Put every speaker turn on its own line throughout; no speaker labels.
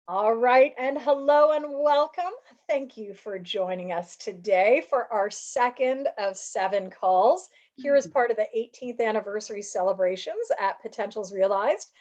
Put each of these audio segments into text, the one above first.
All right, and hello and welcome. Thank you for joining us today for our second of 7 calls here as part of the 18th anniversary celebrations at Potentials Realized.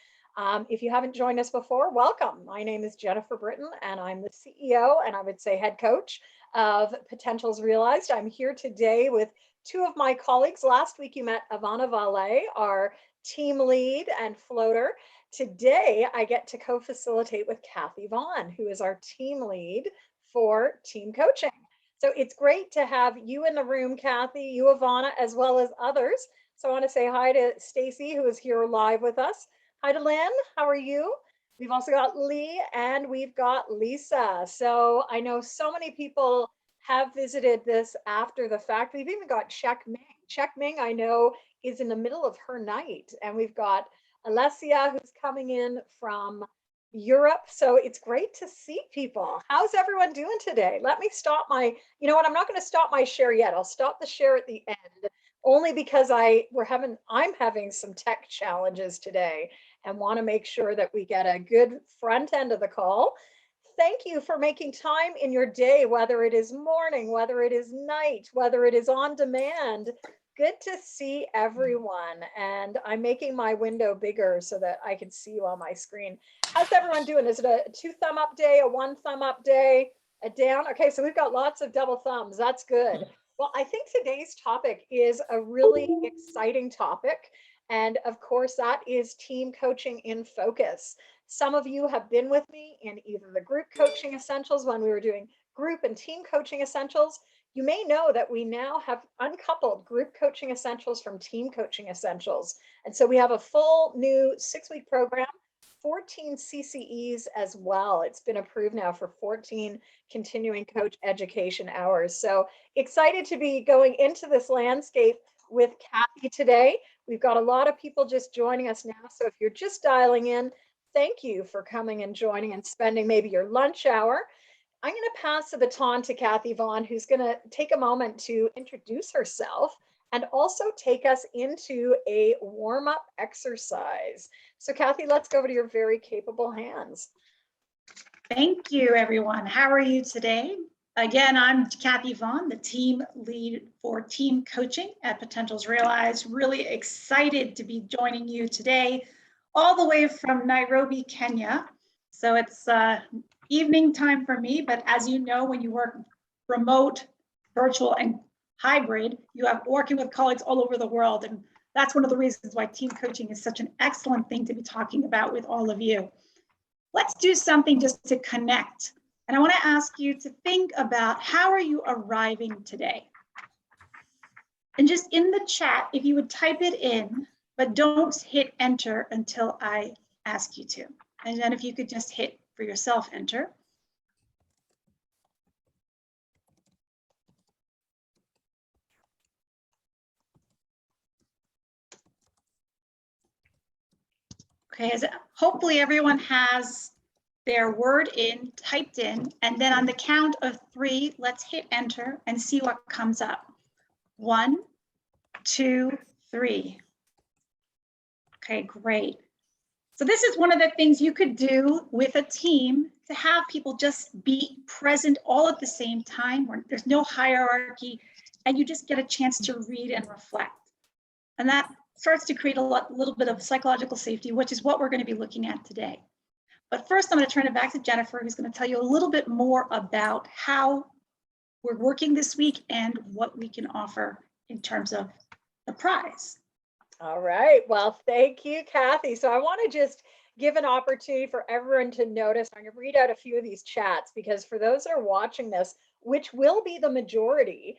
If you haven't joined us before, welcome. My name is Jennifer Britton, and I'm the CEO and I would say head coach of Potentials Realized. I'm here today with two of my colleagues. Last week you met Ivana Valle, our team lead and floater. Today, I get to co-facilitate with Kathy Vaughan, who is our team lead for team coaching. So it's great to have you in the room, Kathy, you, Ivana, as well as others. So I want to say hi to Stacy, who is here live with us. Hi to Lynn, how are you? We've also got Lee and we've got Lisa. So I know so many people have visited this after the fact. We've even got Check Ming. Check Ming, I know, is in the middle of her night, and we've got Alessia, who's coming in from Europe. So it's great to see people. How's everyone doing today? Let me stop my, you know what, I'm not going to stop my share yet. I'll stop the share at the end, only because I'm having some tech challenges today and want to make sure that we get a good front end of the call. Thank you for making time in your day, whether it is morning, whether it is night, whether it is on demand. Good to see everyone. And I'm making my window bigger so that I can see you on my screen. How's everyone doing? Is it a 2 thumb up day, a 1 thumb up day, a down? Okay, so we've got lots of double thumbs. That's good. Well, I think today's topic is a really exciting topic. And of course, that is team coaching in focus. Some of you have been with me in either the group coaching essentials when we were doing group and team coaching essentials. You may know that we now have uncoupled group coaching essentials from team coaching essentials. And so we have a full new 6-week program, 14 CCEs as well. It's been approved now for 14 continuing coach education hours. So excited to be going into this landscape with Kathy today. We've got a lot of people just joining us now. So if you're just dialing in, thank you for coming and joining and spending maybe your lunch hour. I'm going to pass the baton to Kathy Vaughan, who's going to take a moment to introduce herself and also take us into a warm-up exercise. So Kathy, let's go over to your very capable hands.
Thank you, everyone. How are you today? Again, I'm Kathy Vaughan, the team lead for team coaching at Potentials Realized. Really excited to be joining you today, all the way from Nairobi, Kenya. So it's evening time for me, but as you know, when you work remote, virtual, and hybrid, you have working with colleagues all over the world. And that's one of the reasons why team coaching is such an excellent thing to be talking about with all of you. Let's do something just to connect. And I want to ask you to think about, how are you arriving today? And just in the chat, if you would type it in, but don't hit enter until I ask you to. And then if you could just hit for yourself enter. Okay, hopefully everyone has their word typed in, and then on the count of 3, let's hit enter and see what comes up. 1, 2, 3. Okay, great. So this is one of the things you could do with a team, to have people just be present all at the same time, where there's no hierarchy, and you just get a chance to read and reflect. And that starts to create a little bit of psychological safety, which is what we're going to be looking at today. But first, I'm going to turn it back to Jennifer, who's going to tell you a little bit more about how we're working this week and what we can offer in terms of the prize.
All right. Well, thank you, Kathy. So I want to just give an opportunity for everyone to notice. I'm going to read out a few of these chats, because for those that are watching this, which will be the majority,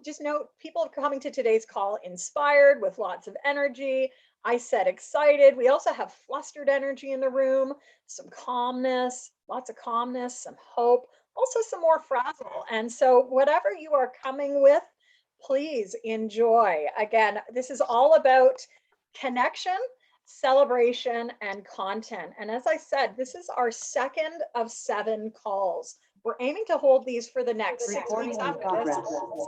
just note people coming to today's call inspired, with lots of energy. I said excited. We also have flustered energy in the room, some calmness, lots of calmness, some hope, also some more frazzle. And so whatever you are coming with, please enjoy. Again, this is all about connection, celebration, and content. And as I said, this is our second of 7 calls. We're aiming to hold these for the next 6 weeks after this,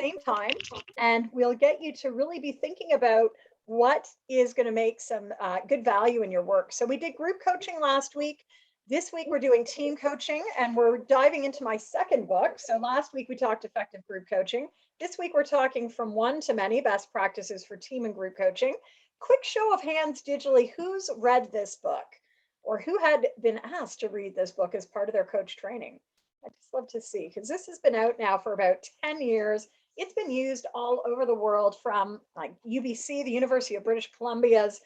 same time, and we'll get you to really be thinking about what is going to make some good value in your work. So we did group coaching last week. This week we're doing team coaching and we're diving into my second book. So last week we talked effective group coaching. This week we're talking from one to many best practices for team and group coaching. Quick show of hands digitally, who's read this book or who had been asked to read this book as part of their coach training? I'd just love to see, because this has been out now for about 10 years. It's been used all over the world, from like UBC, the University of British Columbia's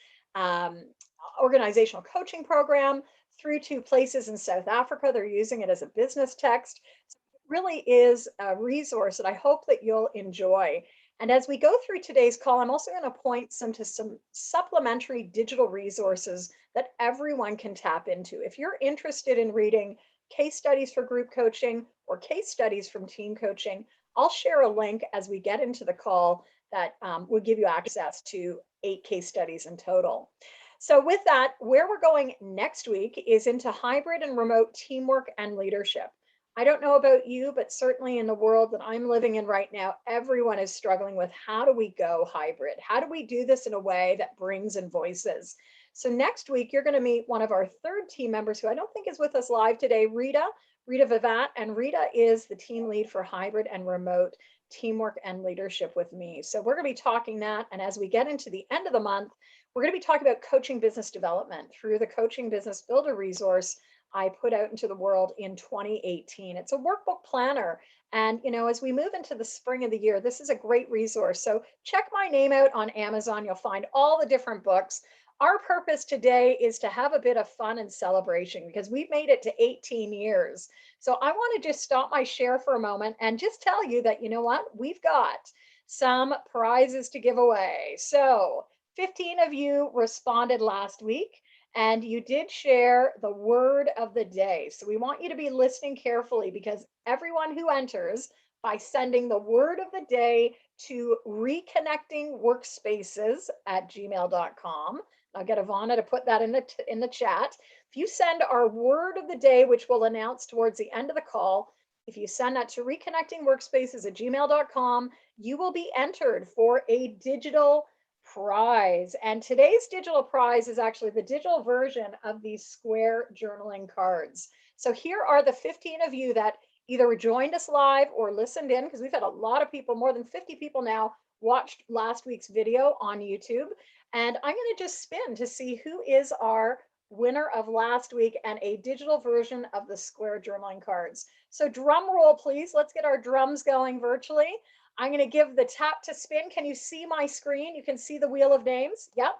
organizational coaching program, through to places in South Africa. They're using it as a business text. So it really is a resource that I hope that you'll enjoy. And as we go through today's call, I'm also going to point to some supplementary digital resources that everyone can tap into. If you're interested in reading case studies for group coaching or case studies from team coaching, I'll share a link as we get into the call that will give you access to 8 case studies in total. So with that, where we're going next week is into hybrid and remote teamwork and leadership. I don't know about you, but certainly in the world that I'm living in right now, everyone is struggling with how do we go hybrid? How do we do this in a way that brings in voices? So next week, you're going to meet one of our third team members who I don't think is with us live today, Rita Vivat. And Rita is the team lead for hybrid and remote teamwork and leadership with me. So we're going to be talking that. And as we get into the end of the month, we're going to be talking about coaching business development through the Coaching Business Builder resource I put out into the world in 2018. It's a workbook planner. And, as we move into the spring of the year, this is a great resource. So check my name out on Amazon. You'll find all the different books. Our purpose today is to have a bit of fun and celebration because we've made it to 18 years. So I want to just stop my share for a moment and just tell you that, you know what, we've got some prizes to give away. So 15 of you responded last week and you did share the word of the day. So we want you to be listening carefully, because everyone who enters by sending the word of the day to Reconnecting Workspaces at gmail.com. I'll get Ivana to put that in the chat. If you send our word of the day, which we'll announce towards the end of the call, if you send that to Reconnecting Workspaces at gmail.com, you will be entered for a digital prize. And today's digital prize is actually the digital version of these square journaling cards. So here are the 15 of you that either joined us live or listened in, because we've had a lot of people, more than 50 people now, watched last week's video on YouTube. And I'm going to just spin to see who is our winner of last week and a digital version of the square journaling cards. So drum roll, please. Let's get our drums going virtually. I'm going to give the tap to spin. Can you see my screen? You can see the wheel of names. Yep.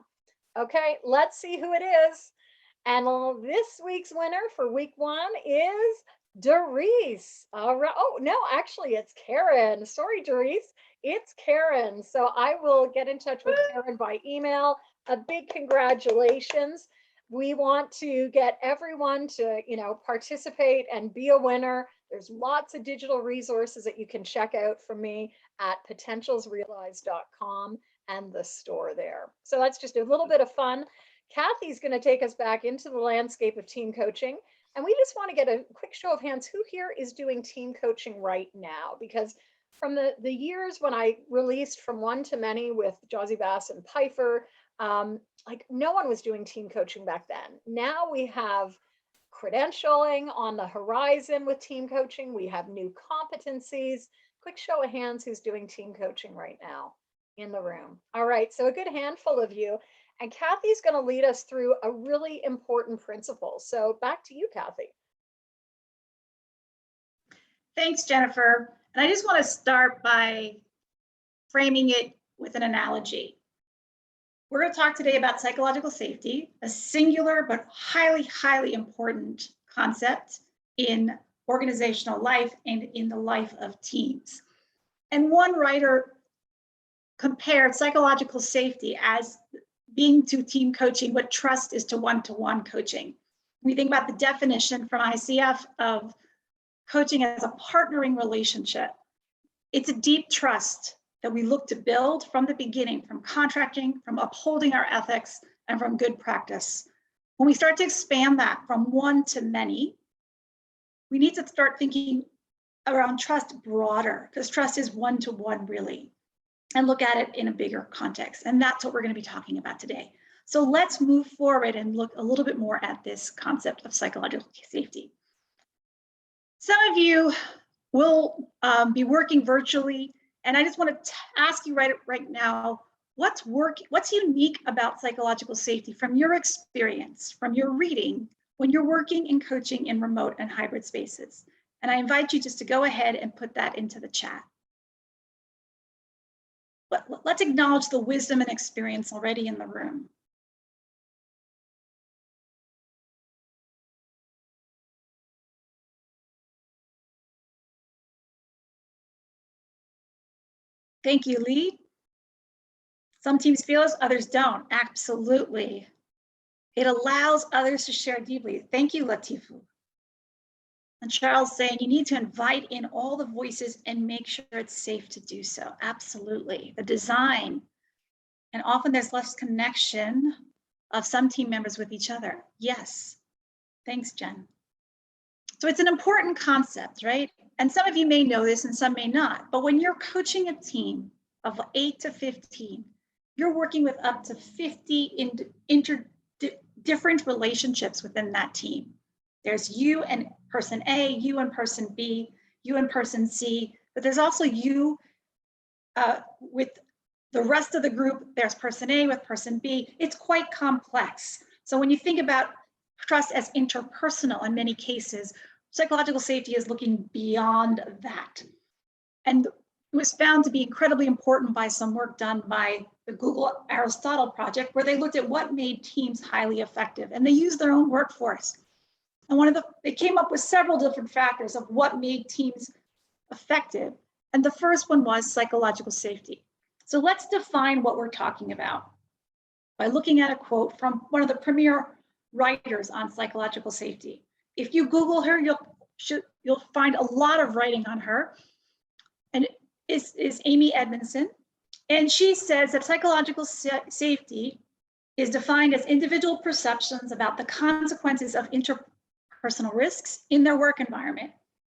Okay, let's see who it is. And this week's winner for week 1 is Doris. All right. Oh, no, actually, it's Karen. Sorry, Doris. It's Karen. So I will get in touch with Karen by email. A big congratulations. We want to get everyone to, participate and be a winner. There's lots of digital resources that you can check out from me at potentialsrealized.com and the store there. So that's just a little bit of fun. Kathy's going to take us back into the landscape of team coaching. And we just want to get a quick show of hands. Who here is doing team coaching right now? Because from the years when I released From One to Many with Josie Bass and Pfeiffer, no one was doing team coaching back then. Now we have credentialing on the horizon with team coaching. We have new competencies. Quick show of hands who's doing team coaching right now in the room. All right, so a good handful of you. And Kathy's going to lead us through a really important principle. So back to you, Kathy.
Thanks, Jennifer. And I just want to start by framing it with an analogy. We're going to talk today about psychological safety, a singular but highly, highly important concept in organizational life and in the life of teams. And one writer compared psychological safety as being to team coaching what trust is to one-to-one coaching. We think about the definition from ICF of coaching as a partnering relationship. It's a deep trust that we look to build from the beginning, from contracting, from upholding our ethics, and from good practice. When we start to expand that from one to many, we need to start thinking around trust broader, because trust is one-to-one really, and look at it in a bigger context. And that's what we're going to be talking about today. So let's move forward and look a little bit more at this concept of psychological safety. Some of you will be working virtually, and I just want to ask you right now, what's unique about psychological safety from your experience, from your reading, when you're working and coaching in remote and hybrid spaces? And I invite you just to go ahead and put that into the chat. But let's acknowledge the wisdom and experience already in the room. Thank you, Lee. Some teams feel this, others don't. Absolutely. It allows others to share deeply. Thank you, Latifu. And Charles saying you need to invite in all the voices and make sure it's safe to do so. Absolutely. The design. And often there's less connection of some team members with each other. Yes. Thanks, Jen. So it's an important concept, right? And some of you may know this and some may not, but when you're coaching a team of 8 to 15, you're working with up to 50 different relationships within that team. There's you and person A, you and person B, you and person C, but there's also you with the rest of the group. There's person A with person B. It's quite complex. So when you think about trust as interpersonal in many cases, psychological safety is looking beyond that. And it was found to be incredibly important by some work done by the Google Aristotle project, where they looked at what made teams highly effective, and they used their own workforce. And they came up with several different factors of what made teams effective. And the first one was psychological safety. So let's define what we're talking about by looking at a quote from one of the premier writers on psychological safety. If you Google her, you'll find a lot of writing on her. And it is Amy Edmondson. And she says that psychological safety is defined as individual perceptions about the consequences of interpersonal risks in their work environment.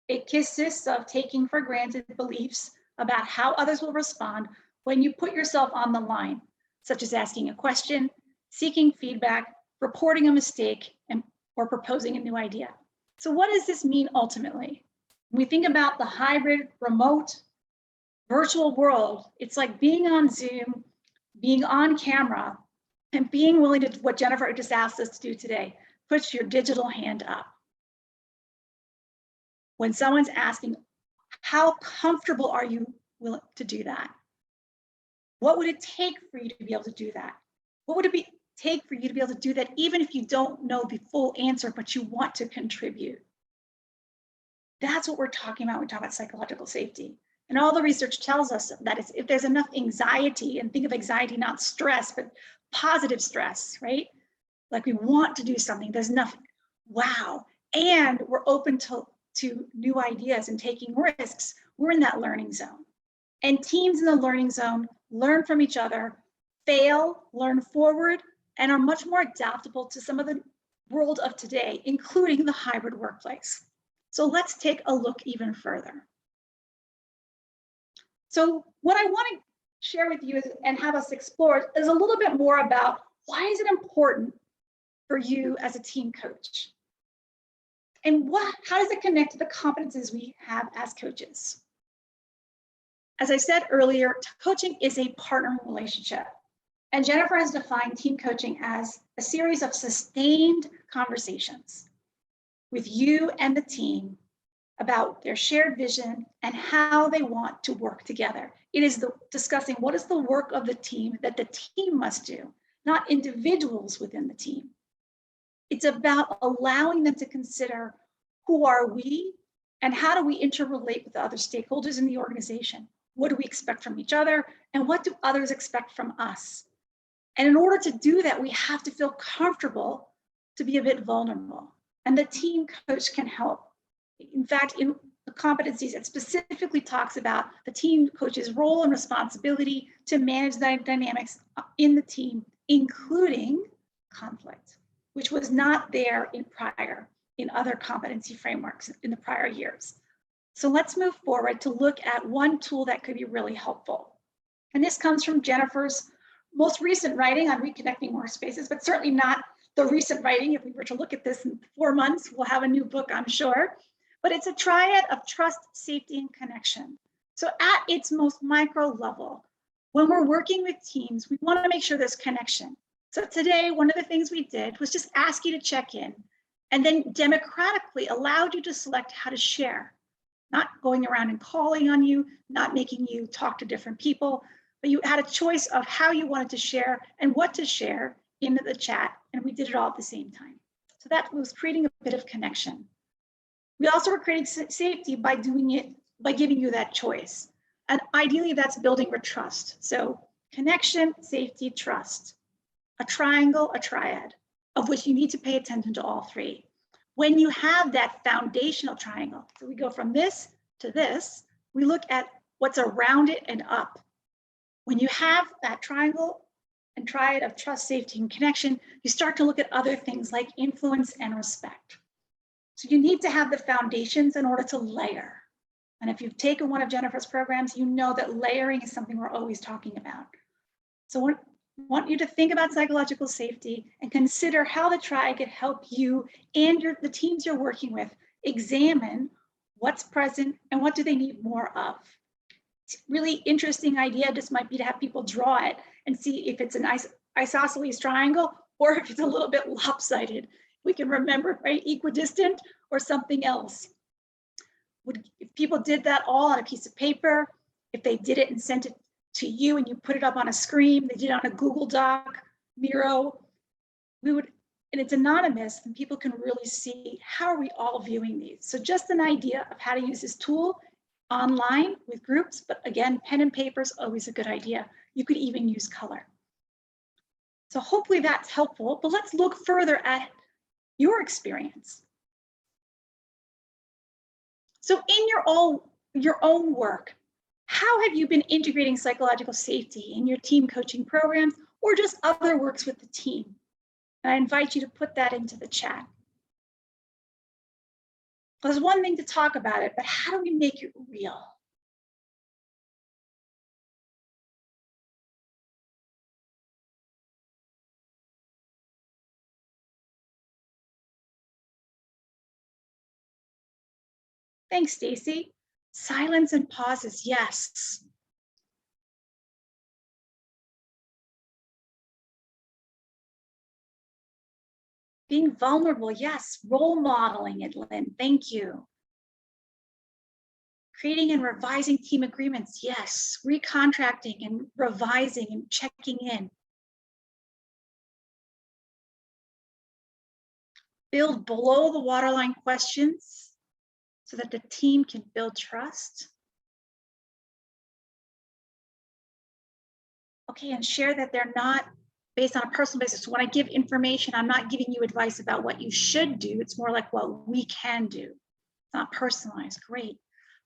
It consists of taking for granted beliefs about how others will respond when you put yourself on the line, such as asking a question, seeking feedback, reporting a mistake, or proposing a new idea. So what does this mean ultimately? When we think about the hybrid, remote, virtual world, it's like being on Zoom, being on camera, and being willing to, what Jennifer just asked us to do today, put your digital hand up. When someone's asking, how comfortable are you willing to do that? What would it take for you to be able to do that? What would it take for you to be able to do that, even if you don't know the full answer, but you want to contribute? That's what we're talking about when we talk about psychological safety. And all the research tells us that if there's enough anxiety, and think of anxiety, not stress, but positive stress, right? Like we want to do something, there's enough, wow. And we're open to new ideas and taking risks, we're in that learning zone. And teams in the learning zone learn from each other, fail, learn forward, and are much more adaptable to some of the world of today, including the hybrid workplace. So let's take a look even further. So what I want to share with you and have us explore is a little bit more about why is it important for you as a team coach? And how does it connect to the competencies we have as coaches? As I said earlier, coaching is a partnering relationship. And Jennifer has defined team coaching as a series of sustained conversations with you and the team about their shared vision and how they want to work together. It is discussing what is the work of the team that the team must do, not individuals within the team. It's about allowing them to consider who are we and how do we interrelate with the other stakeholders in the organization? What do we expect from each other? And what do others expect from us? And in order to do that, we have to feel comfortable to be a bit vulnerable. And the team coach can help. In fact, in the competencies, it specifically talks about the team coach's role and responsibility to manage the dynamics in the team, including conflict, which was not there in other competency frameworks in the prior years. So let's move forward to look at one tool that could be really helpful. And this comes from Jennifer's most recent writing on Reconnecting Workspaces, but certainly not the recent writing. If we were to look at this in 4 months, we'll have a new book, I'm sure. But it's a triad of trust, safety, and connection. So at its most micro level, when we're working with teams, we want to make sure there's connection. So today, one of the things we did was just ask you to check in, and then democratically allowed you to select how to share, not going around and calling on you, not making you talk to different people, but you had a choice of how you wanted to share and what to share into the chat, and we did it all at the same time. So that was creating a bit of connection. We also were creating safety by doing it, by giving you that choice. And ideally that's building trust. So connection, safety, trust. A triangle, a triad, of which you need to pay attention to all three. When you have that foundational triangle, so we go from this to this, we look at what's around it and up. When you have that triangle and triad of trust, safety, and connection, you start to look at other things like influence and respect. So you need to have the foundations in order to layer. And if you've taken one of Jennifer's programs, you know that layering is something we're always talking about. So I want you to think about psychological safety and consider how the triad could help you and the teams you're working with examine what's present and what do they need more of. It's a really interesting idea just might be to have people draw it and see if it's an isosceles triangle or if it's a little bit lopsided. We can remember, right, equidistant or something else. If people did that all on a piece of paper, if they did it and sent it to you and you put it up on a screen, they did it on a Google Doc, Miro, we would, and it's anonymous, and people can really see how are we all viewing these. So just an idea of how to use this tool online with groups, but again, pen and paper is always a good idea. You could even use color. So hopefully that's helpful, but let's look further at your experience. So in your own work, how have you been integrating psychological safety in your team coaching programs or just other works with the team? And I invite you to put that into the chat. There's one thing to talk about it, but how do we make it real? Thanks, Stacy. Silence and pauses, yes. Being vulnerable, yes. Role modeling it, Lynn, thank you. Creating and revising team agreements, yes. Recontracting and revising and checking in. Build below the waterline questions so that the team can build trust. Okay, and share that they're not based on a personal basis. So when I give information, I'm not giving you advice about what you should do. It's more like what we can do. It's not personalized. Great.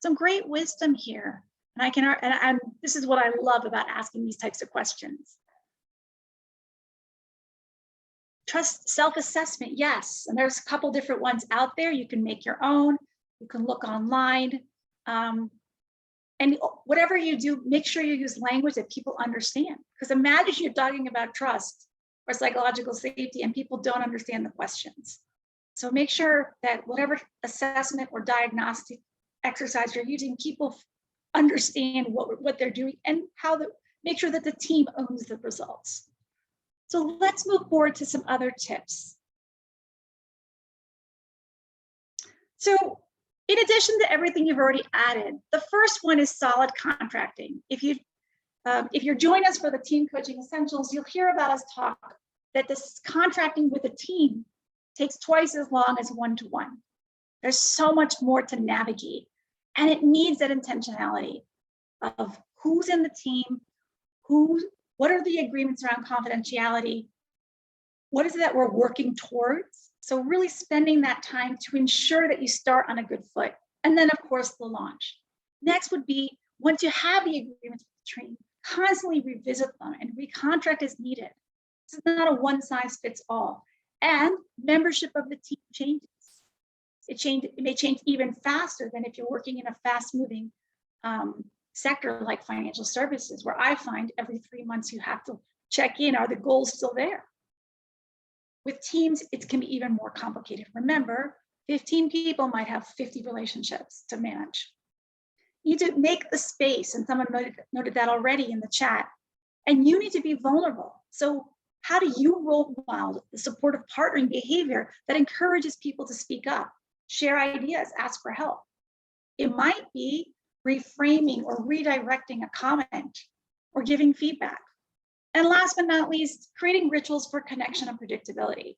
Some great wisdom here. And this is what I love about asking these types of questions. Trust self-assessment, yes. And there's a couple different ones out there. You can make your own. You can look online. And whatever you do, make sure you use language that people understand. Because imagine you're talking about trust or psychological safety and people don't understand the questions. So make sure that whatever assessment or diagnostic exercise you're using, people understand what they're doing and make sure that the team owns the results. So let's move forward to some other tips. So in addition to everything you've already added, the first one is solid contracting. If you're joining us for the Team Coaching Essentials, you'll hear about us talk that this contracting with a team takes twice as long as one-to-one. There's so much more to navigate, and it needs that intentionality of who's in the team, what are the agreements around confidentiality, what is it that we're working towards? So really spending that time to ensure that you start on a good foot. And then of course the launch. Next would be, once you have the agreements with the team, constantly revisit them and recontract as needed. This is not a one size fits all. And membership of the team changes. It may change even faster than if you're working in a fast moving sector like financial services, where I find every 3 months you have to check in, are the goals still there? With teams, it can be even more complicated. Remember, 15 people might have 50 relationships to manage. You need to make the space, and someone noted that already in the chat, and you need to be vulnerable. So how do you role model the supportive partnering behavior that encourages people to speak up, share ideas, ask for help? It might be reframing or redirecting a comment or giving feedback. And last but not least, creating rituals for connection and predictability.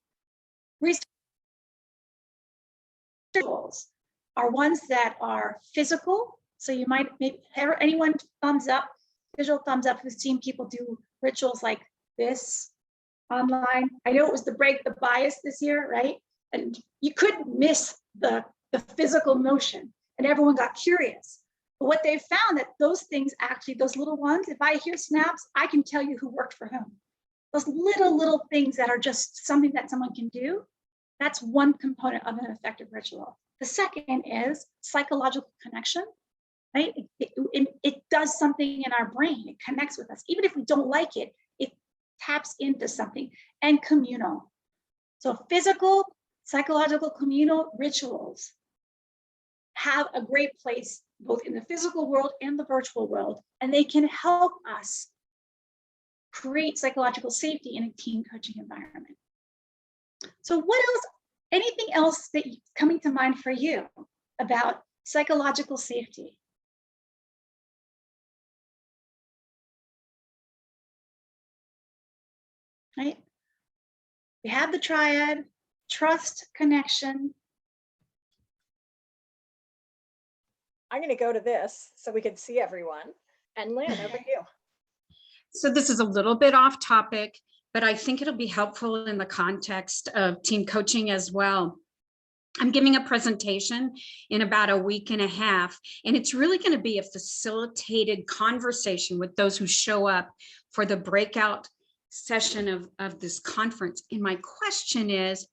Rituals are ones that are physical. So you might, maybe anyone thumbs up, visual thumbs up who's seen people do rituals like this online. I know it was the break the bias this year, right? And you couldn't miss the physical motion, and everyone got curious. But what they found that those things actually, those little ones, if I hear snaps, I can tell you who worked for whom. Those little things that are just something that someone can do, that's one component of an effective ritual. The second is psychological connection, right? It does something in our brain. It connects with us. Even if we don't like it, it taps into something. And communal. So physical, psychological, communal rituals have a great place both in the physical world and the virtual world, and they can help us create psychological safety in a team coaching environment. So what else, anything else that coming to mind for you about psychological safety? Right? We have the triad, trust, connection.
I'm going to go to this so we can see everyone. And Lynn, over to you.
So this is a little bit off topic, but I think it'll be helpful in the context of team coaching as well. I'm giving a presentation in about a week and a half, and it's really going to be a facilitated conversation with those who show up for the breakout session of this conference. And my question is,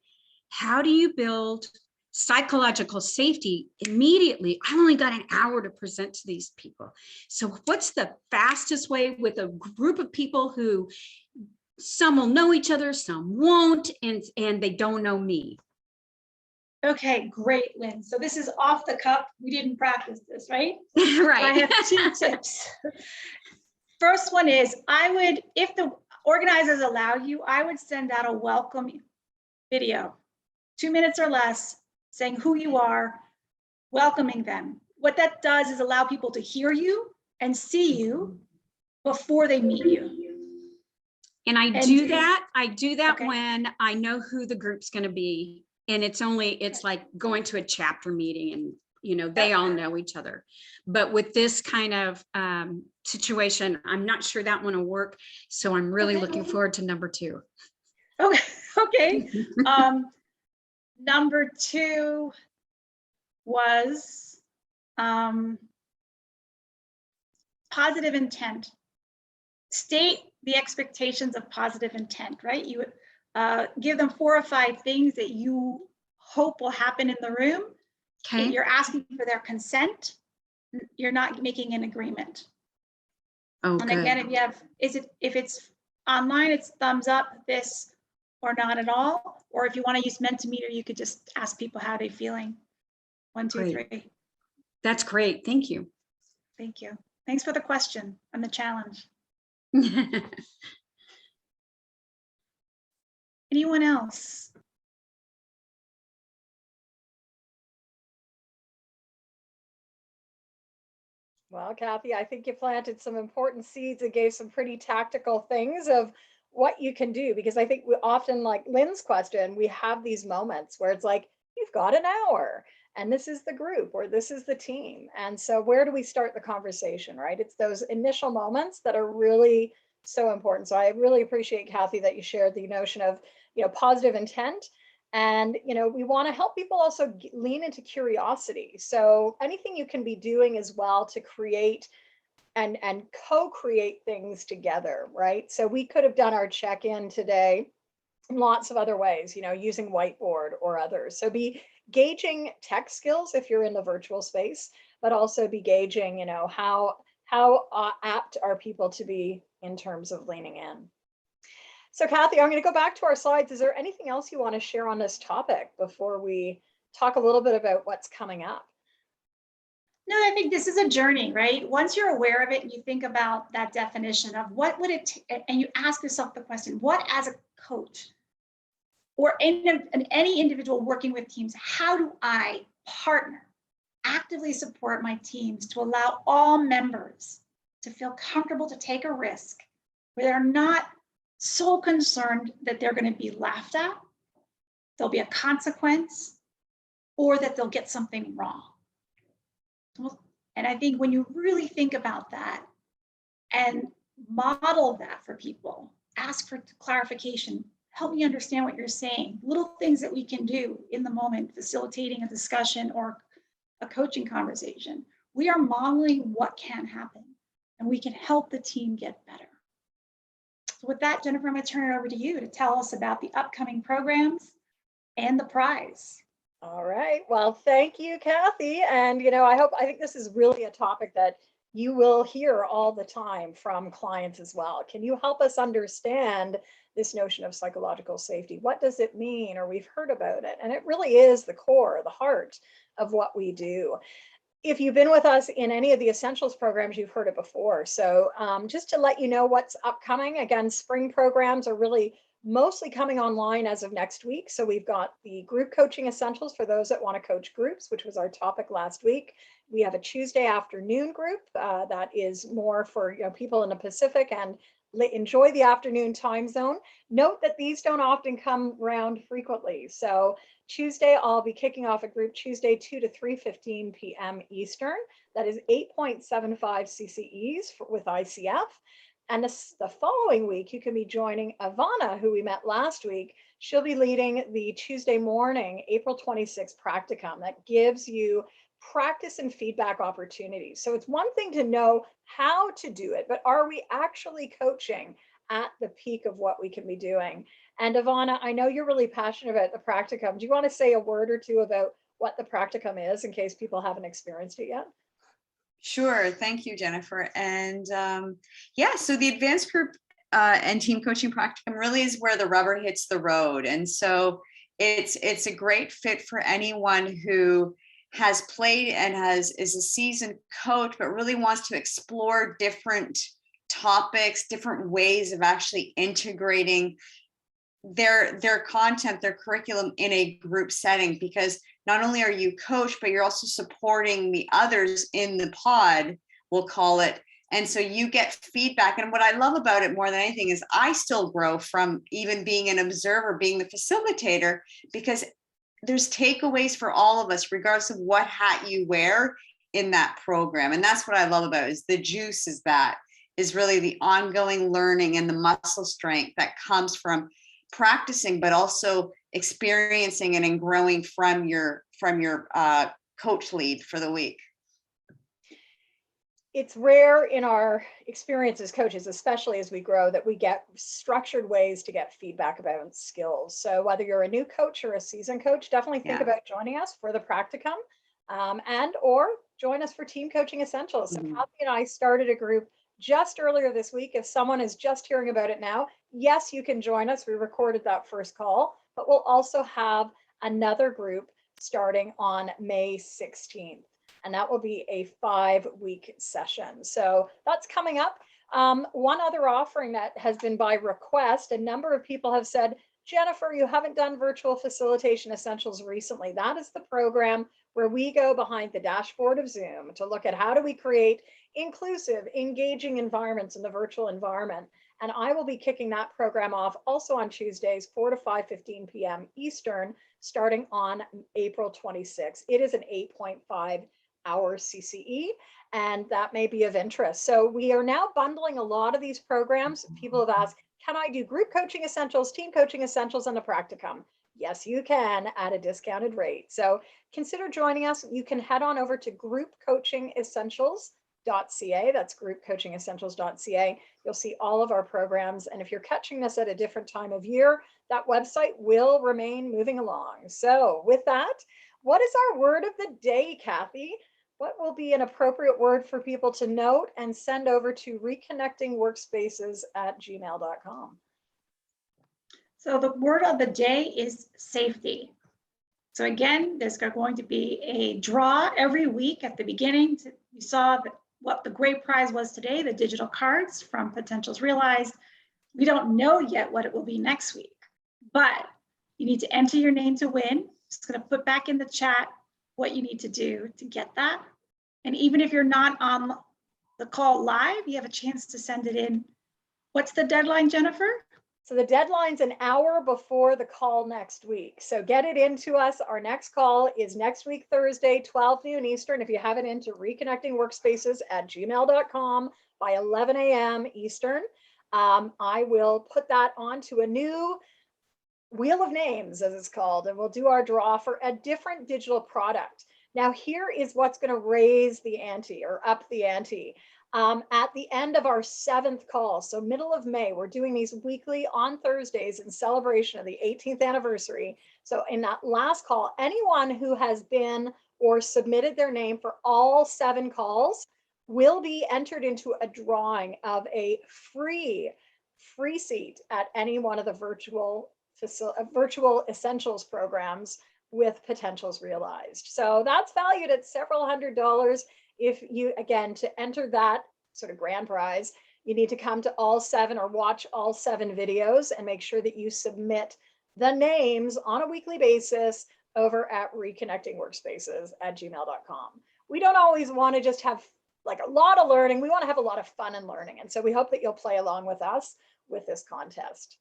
how do you build psychological safety immediately? I only got an hour to present to these people. So what's the fastest way with a group of people who some will know each other, some won't, and they don't know me?
Okay, great, Lynn. So this is off the cuff. We didn't practice this, right?
Right.
I have 2 tips. First one is, I would, if the organizers allow you, I would send out a welcome video, 2 minutes or less, saying who you are, welcoming them. What that does is allow people to hear you and see you before they meet you.
And I do that
Okay.
when I know who the group's going to be. And it's like going to a chapter meeting, and they all know each other. But with this kind of situation, I'm not sure that one will work. So I'm really looking forward to number 2.
Okay. Number 2 was positive intent. State the expectations of positive intent, right? You give them 4 or 5 things that you hope will happen in the room.
Okay.
You're asking for their consent. You're not making an agreement.
Oh,
and
good.
again, if it's online, it's thumbs up, this, or not at all. Or if you want to use Mentimeter, you could just ask people how they're feeling. 1, 2,
Great.
3.
That's great. Thank you.
Thank you. Thanks for the question and the challenge. Anyone else?
Well, Kathy, I think you planted some important seeds and gave some pretty tactical things of what you can do, because I think we often, like Lynn's question, we have these moments where it's like, you've got an hour and this is the group or this is the team. And so where do we start the conversation, right? It's those initial moments that are really so important. So I really appreciate, Kathy, that you shared the notion of, positive intent. And, we want to help people also lean into curiosity. So anything you can be doing as well to create and co-create things together, right? So we could have done our check-in today in lots of other ways, using whiteboard or others. So be gauging tech skills if you're in the virtual space, but also be gauging, how apt are people to be in terms of leaning in. So Kathy, I'm going to go back to our slides. Is there anything else you want to share on this topic before we talk a little bit about what's coming up?
No, I think this is a journey, right? Once you're aware of it and you think about that definition of what would it, and you ask yourself the question, what as a coach or any individual working with teams, how do I partner, actively support my teams to allow all members to feel comfortable to take a risk where they're not so concerned that they're going to be laughed at, there'll be a consequence, or that they'll get something wrong. And I think when you really think about that and model that for people, ask for clarification, help me understand what you're saying, little things that we can do in the moment, facilitating a discussion or a coaching conversation. We are modeling what can happen and we can help the team get better. So with that, Jennifer, I'm going to turn it over to you to tell us about the upcoming programs and the prize.
All right. Well, thank you, Kathy. And, I think this is really a topic that you will hear all the time from clients as well. Can you help us understand this notion of psychological safety? What does it mean? Or we've heard about it. And it really is the core, the heart of what we do. If you've been with us in any of the Essentials programs, you've heard it before. So just to let you know what's upcoming, again, spring programs are really mostly coming online as of next week. So we've got the group coaching essentials for those that want to coach groups, which was our topic last week. We have a Tuesday afternoon group that is more for people in the Pacific and enjoy the afternoon time zone. Note that these don't often come around frequently. So Tuesday, I'll be kicking off a group Tuesday 2 to 3:15 p.m. Eastern. That is 8.75 CCEs with ICF. And the following week, you can be joining Ivana, who we met last week. She'll be leading the Tuesday morning, April 26th practicum that gives you practice and feedback opportunities. So it's one thing to know how to do it, but are we actually coaching at the peak of what we can be doing? And Ivana, I know you're really passionate about the practicum. Do you want to say a word or two about what the practicum is in case people haven't experienced it yet?
Sure. Thank you, Jennifer. And so the advanced group and team coaching practicum really is where the rubber hits the road. And so it's a great fit for anyone who has played and is a seasoned coach, but really wants to explore different topics, different ways of actually integrating their content, their curriculum in a group setting, because not only are you coach, but you're also supporting the others in the pod, we'll call it. And so you get feedback. And what I love about it more than anything is I still grow from even being an observer, being the facilitator, because there's takeaways for all of us, regardless of what hat you wear in that program. And that's what I love about it, is the juice is really the ongoing learning and the muscle strength that comes from practicing, but also experiencing and growing from your coach lead for the week.
It's rare in our experience as coaches, especially as we grow, that we get structured ways to get feedback about skills. So whether you're a new coach or a seasoned coach, definitely think about joining us for the practicum and or join us for team coaching essentials. So Kathy and I started a group just earlier this week. If someone is just hearing about it now, yes, you can join us. We recorded that first call, but we'll also have another group starting on May 16th. And that will be a 5-week session. So that's coming up. One other offering that has been by request, a number of people have said, Jennifer, you haven't done virtual facilitation essentials recently. That is the program where we go behind the dashboard of Zoom to look at how do we create inclusive, engaging environments in the virtual environment. And I will be kicking that program off also on Tuesdays, 4 to 5:15 p.m. Eastern, starting on April 26th. It is an 8.5-hour CCE, and that may be of interest. So we are now bundling a lot of these programs. People have asked, can I do group coaching essentials, team coaching essentials, and the practicum? Yes, you can at a discounted rate. So consider joining us. You can head on over to groupcoachingessentials.ca. That's groupcoachingessentials.ca. You'll see all of our programs. And if you're catching this at a different time of year, that website will remain moving along. So with that, what is our word of the day, Kathy? What will be an appropriate word for people to note and send over to reconnectingworkspaces@gmail.com?
So the word of the day is safety. So again, there's going to be a draw every week at the beginning. You saw what the great prize was today, the digital cards from Potentials Realized. We don't know yet what it will be next week, but you need to enter your name to win. Just going to put back in the chat what you need to do to get that. And even if you're not on the call live, you have a chance to send it in. What's the deadline, Jennifer?
So the deadline's an hour before the call next week. So get it into us. Our next call is next week, Thursday, 12 noon Eastern. If you have it into reconnectingworkspaces@gmail.com by 11 a.m. Eastern, I will put that onto a new wheel of names, as it's called, and we'll do our draw for a different digital product. Now, here is what's going to raise the ante or up the ante. At the end of our 7th call, so middle of May, we're doing these weekly on Thursdays in celebration of the 18th anniversary. So in that last call, anyone who has been or submitted their name for all 7 calls will be entered into a drawing of a free seat at any one of the virtual essentials programs with Potentials Realized. So that's valued at several $100s. If you, again, to enter that sort of grand prize, you need to come to all 7 or watch all 7 videos and make sure that you submit the names on a weekly basis over at reconnectingworkspaces@gmail.com. We don't always want to just have like a lot of learning. We want to have a lot of fun and learning. And so we hope that you'll play along with us with this contest.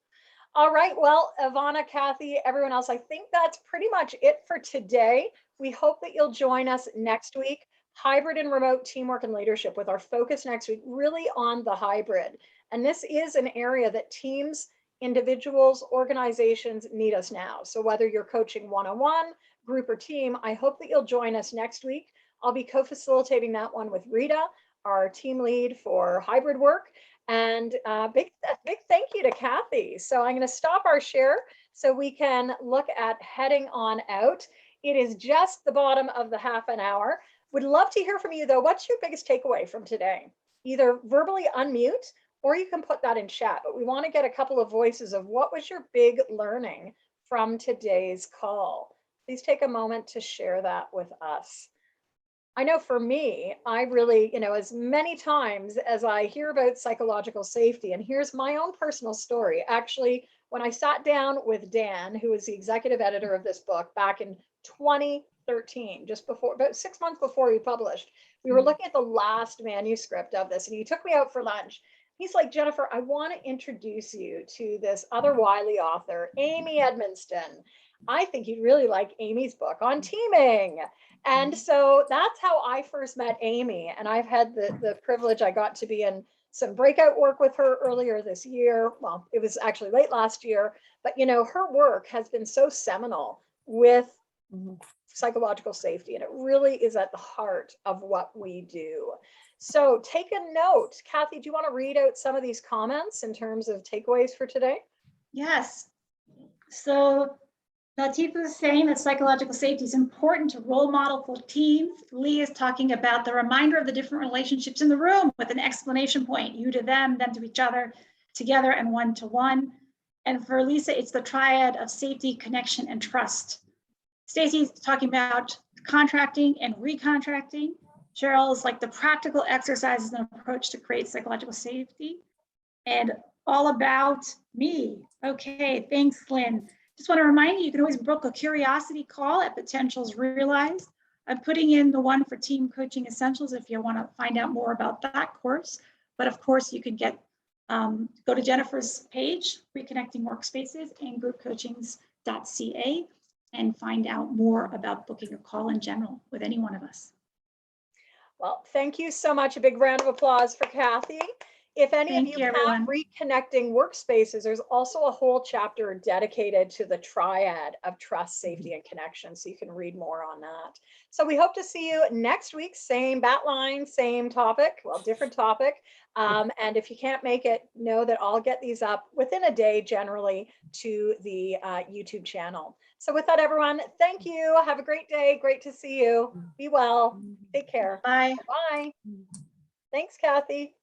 All right, well, Ivana, Kathy, everyone else, I think that's pretty much it for today. We hope that you'll join us next week. Hybrid and remote teamwork and leadership, with our focus next week really on the hybrid. And this is an area that teams, individuals, organizations need us now. So whether you're coaching one-on-one, group, or team, I hope that you'll join us next week. I'll be co-facilitating that one with Rita, our team lead for hybrid work. And big thank you to Kathy. So I'm going to stop our share so we can look at heading on out. It is just the bottom of the half an hour. Would love to hear from you though. What's your biggest takeaway from today? Either verbally unmute or you can put that in chat, but we want to get a couple of voices of what was your big learning from today's call. Please take a moment to share that with us. I know for me, I really, as many times as I hear about psychological safety, and here's my own personal story. Actually, when I sat down with Dan, who is the executive editor of this book back in 2013, just before, about 6 months before we published, we were looking at the last manuscript of this, and he took me out for lunch. He's like, Jennifer, I want to introduce you to this other Wiley author, Amy Edmonston. I think you'd really like Amy's book on teaming. And so that's how I first met Amy. And I've had the privilege, I got to be in some breakout work with her earlier this year. Well, it was actually late last year, but her work has been so seminal with psychological safety, and it really is at the heart of what we do. So take a note. Kathy, do you want to read out some of these comments in terms of takeaways for today?
Yes. So Latifah is saying that psychological safety is important to role model for teams. Lee is talking about the reminder of the different relationships in the room with an exclamation point, you to them to each other, together, and one to one. And for Lisa, it's the triad of safety, connection, and trust. Stacy's talking about contracting and recontracting. Cheryl is like the practical exercises and approach to create psychological safety. And all about me. Okay, thanks, Lynn. Just want to remind you, you can always book a curiosity call at Potentials Realized. I'm putting in the one for Team Coaching Essentials if you want to find out more about that course. But of course, you can go to Jennifer's page, Reconnecting Workspaces, and groupcoachings.ca, and find out more about booking a call in general with any one of us.
Well, thank you so much. A big round of applause for Kathy. If any of you have Reconnecting Workspaces, there's also a whole chapter dedicated to the triad of trust, safety, and connection. So you can read more on that. So we hope to see you next week. Same bat line, same topic, well, different topic. And if you can't make it, know that I'll get these up within a day generally to the YouTube channel. So with that, everyone, thank you. Have a great day. Great to see you. Be well. Take care.
Bye.
Bye. Thanks, Kathy.